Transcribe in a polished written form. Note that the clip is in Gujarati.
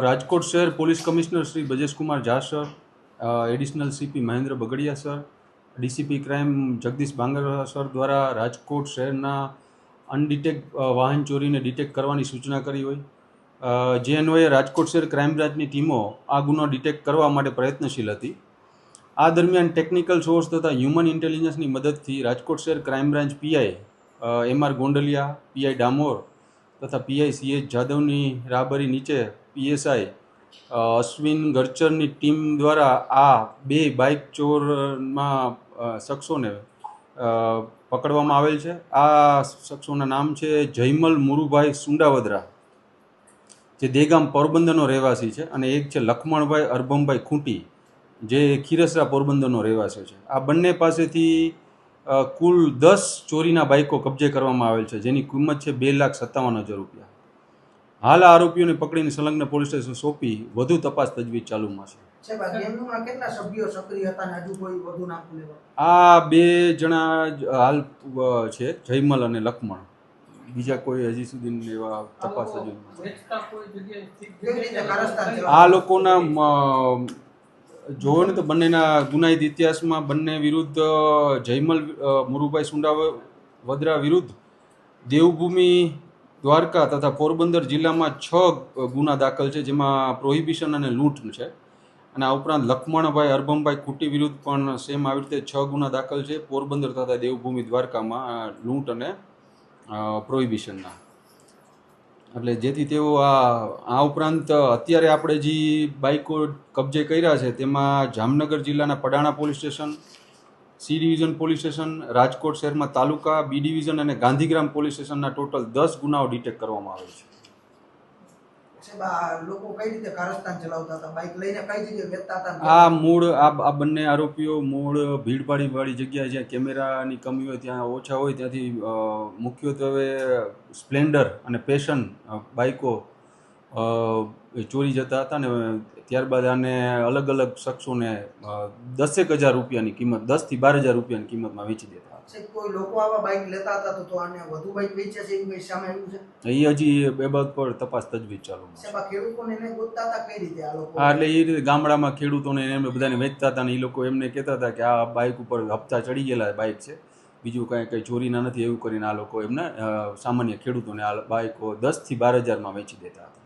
રાજકોટ શહેર police commissioner Shri Brajeshkumar Jha sir, additional CP Mahendra Bagadiya sir, DCP crime Jagdish Bangra sir દ્વારા રાજકોટ શહેરના અનડિટેક્ટ વાહન ચોરીને ડિટેક્ટ કરવાની સૂચના કરી હોય, જે અન્વયે રાજકોટ શહેર ક્રાઇમ બ્રાન્ચની ટીમો આ ગુનો ડિટેક્ટ કરવા માટે પ્રયત્નશીલ હતી. આ દરમિયાન ટેકનિકલ સોર્સ તથા હ્યુમન ઇન્ટેલિજન્સની મદદથી રાજકોટ શહેર crime branch PI MR Gondaliya, PI Damor તથા પીઆઈ સીએચ જાદવની રાહબરી નીચે પીએસઆઈ અશ્વિન ગરચરની ટીમ દ્વારા આ બે બાઇક ચોરમાં શખ્સોને પકડવામાં આવેલ છે. આ શખ્સોના નામ છે જયમલ મુરુભાઈ સુંડાવદરા, જે દેગામ પોરબંદરનો રહેવાસી છે, અને એક છે લખમણભાઈ અરબમભાઈ ખૂંટી, જે ખીરસરા પોરબંદરનો રહેવાસી છે. આ બંને પાસેથી કુલ 10 ચોરીના બાઇકો કબજે કરવામાં આવેલ છે, જેની કિંમત છે 2,57,000 રૂપિયા. હાલ આ આરોપીઓને પકડીને સંલગ્ન પોલીસ સ્ટેશન સોંપી વધુ તપાસ તજવીજ ચાલુમાં છે. આ 2 જણા હાલ છે, જયમલ અને લખમણ. બીજા કોઈ હજી સુધી એવા તપાસ હજુ. આ લોકોના જોવો ને તો બંનેના ગુનાહિત ઇતિહાસમાં બંને વિરુદ્ધ જયમલ મુરુભાઈ સુંડાવદરા વિરુદ્ધ દેવભૂમિ, દ્વારકા તથા પોરબંદર જિલ્લામાં 6 ગુના દાખલ છે, જેમાં પ્રોહિબિશન અને લૂંટ છે. અને આ ઉપરાંત લખમણભાઈ અરબમભાઈ ખૂંટી વિરુદ્ધ પણ સેમ આવી રીતે 6 ગુના દાખલ છે, પોરબંદર તથા દેવભૂમિ દ્વારકામાં લૂંટ અને પ્રોહિબિશનના. એટલે જેથી તેઓ આ ઉપરાંત અત્યારે આપણે જે બાઇકો કબજે કર્યા છે તેમાં જામનગર જિલ્લાના Padana police station, C division police station, Rajkot શહેરમાં તાલુકા, બી ડિવિઝન અને ગાંધીગ્રામ પોલીસ સ્ટેશનના ટોટલ 10 ગુનાઓ ડિટેક્ટ કરવામાં આવે છે. લોકો કઈ રીતે કારસ્તાન ચલાવતા હતા, બાઇક લઈને કઈ જગ્યાએ વેચતા હતા? આ મૂળ આ બંને આરોપીઓ મૂળ ભીડભાડવાળી જગ્યાએ જ્યાં કેમેરાની કમી હોય, ત્યાં ઓછા હોય, ત્યાંથી મુખ્યત્વે સ્પ્લેન્ડર અને પેશન બાઇકો ચોરી જતા હતા, ને ત્યારબાદ આને અલગ અલગ શખ્સોને 10,000 રૂપિયાની કિંમત, 10,000 થી 12,000 રૂપિયાની કિંમતમાં વેચી દેતા. કોઈ લોકો આવા બાઇક લેતા હતા તો આને વધુ બાઇક વેચ્યા છે એવું સામે આવ્યું છે? એ હજી એ બાબત પર તપાસ તજવીજ ચાલુ છે. ખેડૂતોને એને ગોતતા હતા કઈ રીતે આ લોકો? એટલે એ રીતે ગામડામાં ખેડૂતોને એમને બધાને વેચતા હતા, ને એ લોકો એમને કહેતા હતા કે આ બાઇક ઉપર હપ્તા ચડી ગયેલા બાઇક છે, બીજું કંઈ ચોરીના નથી, એવું કરીને આ લોકો એમને સામાન્ય ખેડૂતોને આ બાઇકો 10,000 થી 12,000માં વેચી દેતા હતા.